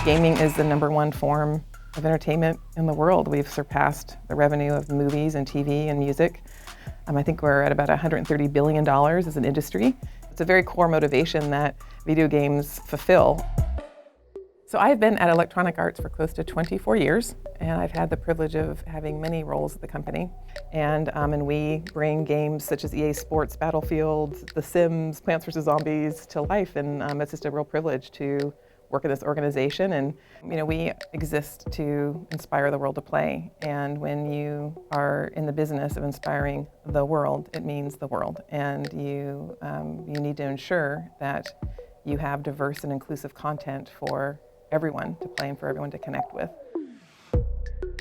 Gaming is the #1 form of entertainment in the world. We've surpassed the revenue of movies and TV and music. I think we're at about $130 billion as an industry. It's a very core motivation that video games fulfill. So I've been at Electronic Arts for close to 24 years, and I've had the privilege of having many roles at the company. And we bring games such as EA Sports, Battlefield, The Sims, Plants vs. Zombies to life, and it's just a real privilege to work in this organization. And we exist to inspire the world to play. And when you are in the business of inspiring the world, it means the world. And you need to ensure that you have diverse and inclusive content for everyone to play and for everyone to connect with.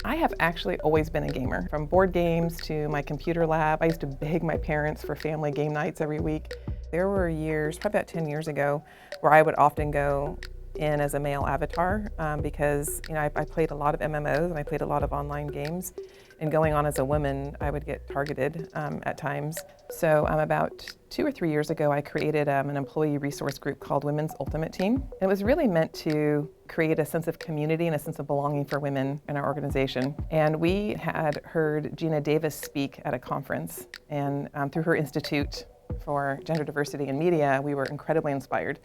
I have actually always been a gamer, from board games to my computer lab. I used to beg my parents for family game nights every week. There were years, probably about 10 years ago, where I would often go in as a male avatar because I played a lot of MMOs and I played a lot of online games. And going on as a woman, I would get targeted at times. So about 2 or 3 years ago, I created an employee resource group called Women's Ultimate Team. And it was really meant to create a sense of community and a sense of belonging for women in our organization. And we had heard Gina Davis speak at a conference, and through her Institute for Gender Diversity in Media, we were incredibly inspired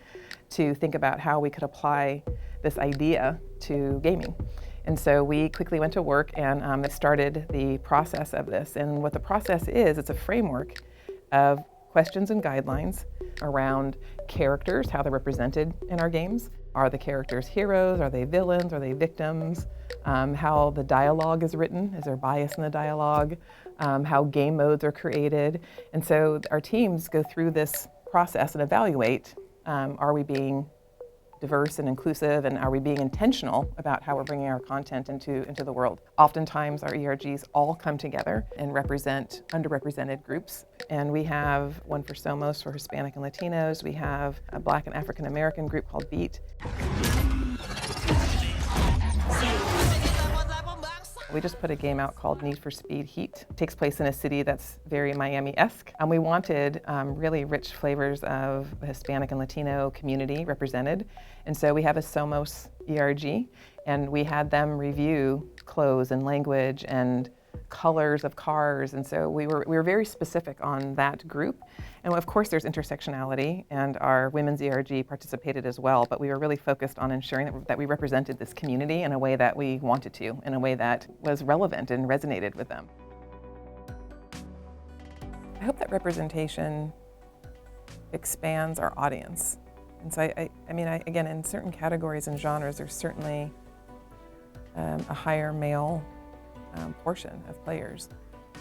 to think about how we could apply this idea to gaming. And so we quickly went to work and started the process of this. And what the process is, it's a framework of questions and guidelines around characters, how they're represented in our games. Are the characters heroes? Are they villains? Are they victims? How the dialogue is written. Is there bias in the dialogue? How game modes are created. And so our teams go through this process and evaluate, are we being diverse and inclusive, and are we being intentional about how we're bringing our content into the world? Oftentimes our ERGs all come together and represent underrepresented groups. And we have one for Somos for Hispanic and Latinos. We have a Black and African American group called BEAT. We just put a game out called Need for Speed Heat. It takes place in a city that's very Miami-esque. And we wanted really rich flavors of the Hispanic and Latino community represented. And so we have a Somos ERG, and we had them review clothes and language and colors of cars. And so we were very specific on that group. And of course there's intersectionality, and our women's ERG participated as well, but we were really focused on ensuring that we represented this community in a way that we wanted to, in a way that was relevant and resonated with them. I hope that representation expands our audience. And so again, in certain categories and genres, there's certainly a higher male portion of players.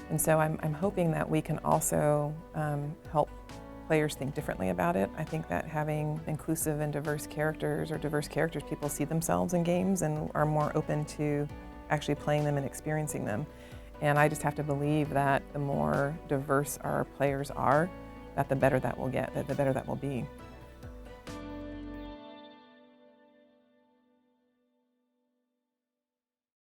And so I'm hoping that we can also help players think differently about it. I think that having inclusive and diverse characters, people see themselves in games and are more open to actually playing them and experiencing them. And I just have to believe that the more diverse our players are, that the better that will get, that the better that will be.